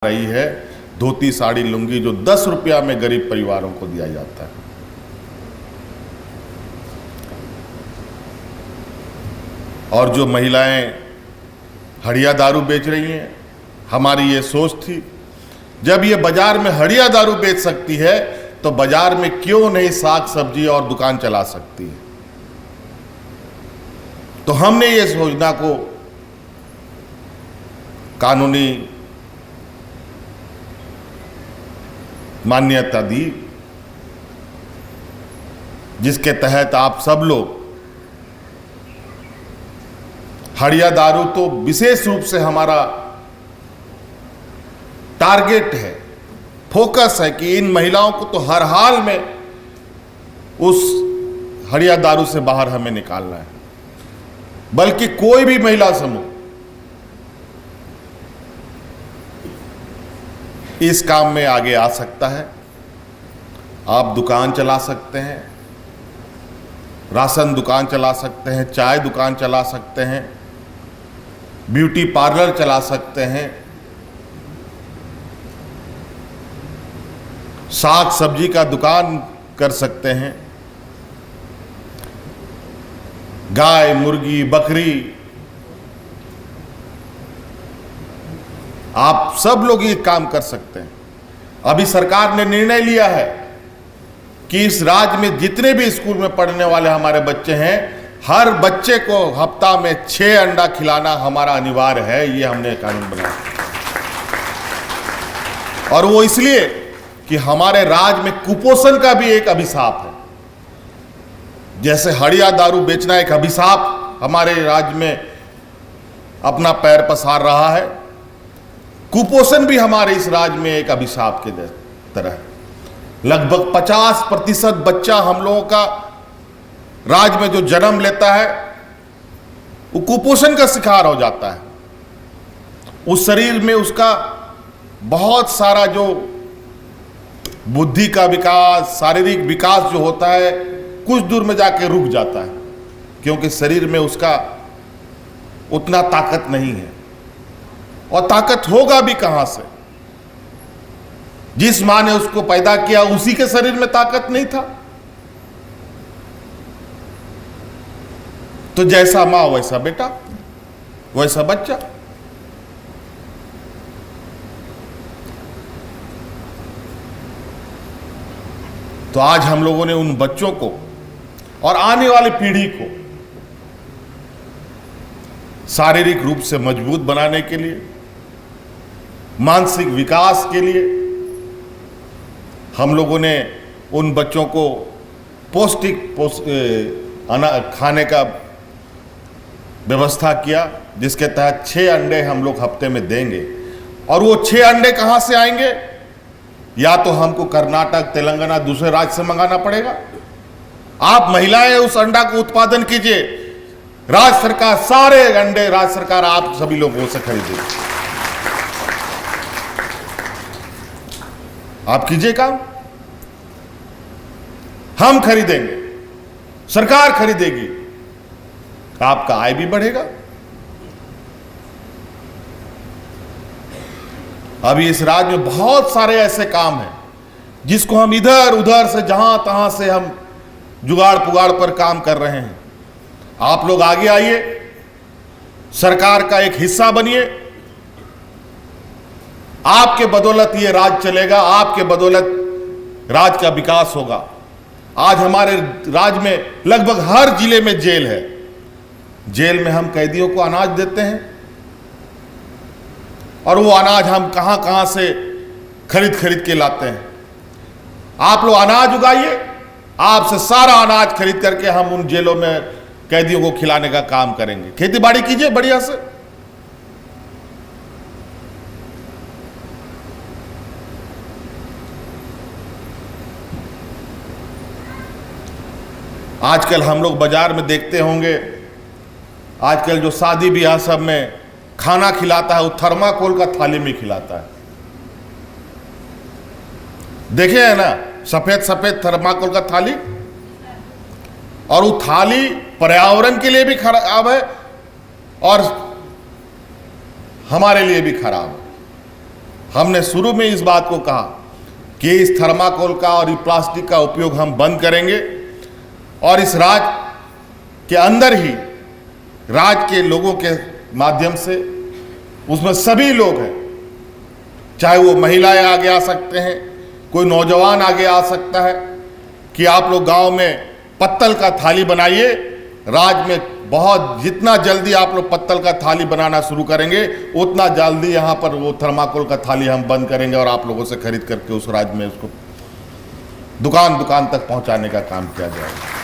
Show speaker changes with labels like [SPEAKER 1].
[SPEAKER 1] रही है धोती साड़ी लुंगी जो 10 रुपया में गरीब परिवारों को दिया जाता है। और जो महिलाएं हड़िया दारू बेच रही हैं, हमारी ये सोच थी जब ये बाजार में हड़िया दारू बेच सकती है तो बाजार में क्यों नहीं साग सब्जी और दुकान चला सकती है। तो हमने ये योजना को कानूनी मान्यता दी, जिसके तहत आप सब लोग हड़िया दारू तो विशेष रूप से हमारा टारगेट है, फोकस है कि इन महिलाओं को तो हर हाल में उस हड़िया दारू से बाहर हमें निकालना है। बल्कि कोई भी महिला समूह इस काम में आगे आ सकता है। आप दुकान चला सकते हैं, राशन दुकान चला सकते हैं, चाय दुकान चला सकते हैं, ब्यूटी पार्लर चला सकते हैं, साग सब्जी का दुकान कर सकते हैं, गाय मुर्गी बकरी, आप सब लोग ये काम कर सकते हैं। अभी सरकार ने निर्णय लिया है कि इस राज्य में जितने भी स्कूल में पढ़ने वाले हमारे बच्चे हैं, हर बच्चे को हफ्ता में 6 अंडा खिलाना हमारा अनिवार्य है। ये हमने कानून बनाया और वो इसलिए कि हमारे राज्य में कुपोषण का भी एक अभिशाप है। जैसे हड़िया दारू बेचना एक अभिशाप हमारे राज्य में अपना पैर पसार रहा है, कुपोषण भी हमारे इस राज्य में एक अभिशाप के तरह है। लगभग 50% बच्चा हम लोगों का राज्य में जो जन्म लेता है वो कुपोषण का शिकार हो जाता है। उस शरीर में उसका बहुत सारा जो बुद्धि का विकास, शारीरिक विकास जो होता है कुछ दूर में जाके रुक जाता है, क्योंकि शरीर में उसका उतना ताकत नहीं है। और ताकत होगा भी कहां से? जिस मां ने उसको पैदा किया उसी के शरीर में ताकत नहीं था। तो जैसा मां वैसा बेटा, वैसा बच्चा। तो आज हम लोगों ने उन बच्चों को और आने वाली पीढ़ी को शारीरिक रूप से मजबूत बनाने के लिए, मानसिक विकास के लिए हम लोगों ने उन बच्चों को पौष्टिक खाने का व्यवस्था किया, जिसके तहत 6 अंडे हम लोग हफ्ते में देंगे। और वो 6 अंडे कहां से आएंगे? या तो हमको कर्नाटक, तेलंगाना, दूसरे राज्य से मंगाना पड़ेगा। आप महिलाएं उस अंडा को उत्पादन कीजिए, राज्य सरकार सारे अंडे राज्य सरकार आप सभी लोगों से खरीदेगी। आप कीजिए काम, हम खरीदेंगे, सरकार खरीदेगी, आपका आय भी बढ़ेगा। अभी इस राज्य में बहुत सारे ऐसे काम हैं जिसको हम इधर उधर से जहां तहां से हम जुगाड़ पुगाड़ पर काम कर रहे हैं। आप लोग आगे आइए, सरकार का एक हिस्सा बनिए। आपके बदौलत ये राज्य चलेगा, आपके बदौलत राज्य का विकास होगा। आज हमारे राज्य में लगभग हर जिले में जेल है। जेल में हम कैदियों को अनाज देते हैं और वो अनाज हम कहां कहां से खरीद के लाते हैं। आप लोग अनाज उगाइए, आपसे सारा अनाज खरीद करके हम उन जेलों में कैदियों को खिलाने का काम करेंगे। खेती बाड़ी कीजिए बढ़िया से। आजकल हम लोग बाजार में देखते होंगे, आजकल जो शादी ब्याह सब में खाना खिलाता है वो थर्माकोल का थाली में खिलाता है। देखे है ना, सफेद सफेद थर्माकोल का थाली। और वो थाली पर्यावरण के लिए भी खराब है और हमारे लिए भी खराब है। हमने शुरू में इस बात को कहा कि इस थर्माकोल का और इस प्लास्टिक का उपयोग हम बंद करेंगे और इस राज्य के अंदर ही राज्य के लोगों के माध्यम से, उसमें सभी लोग हैं, चाहे वो महिलाएं आगे आ सकते हैं, कोई नौजवान आगे आ सकता है, कि आप लोग गांव में पत्तल का थाली बनाइए। राज्य में बहुत जितना जल्दी आप लोग पत्तल का थाली बनाना शुरू करेंगे उतना जल्दी यहाँ पर वो थर्माकोल का थाली हम बंद करेंगे और आप लोगों से खरीद करके उस राज्य में उसको दुकान दुकान तक पहुँचाने का काम किया जाएगा।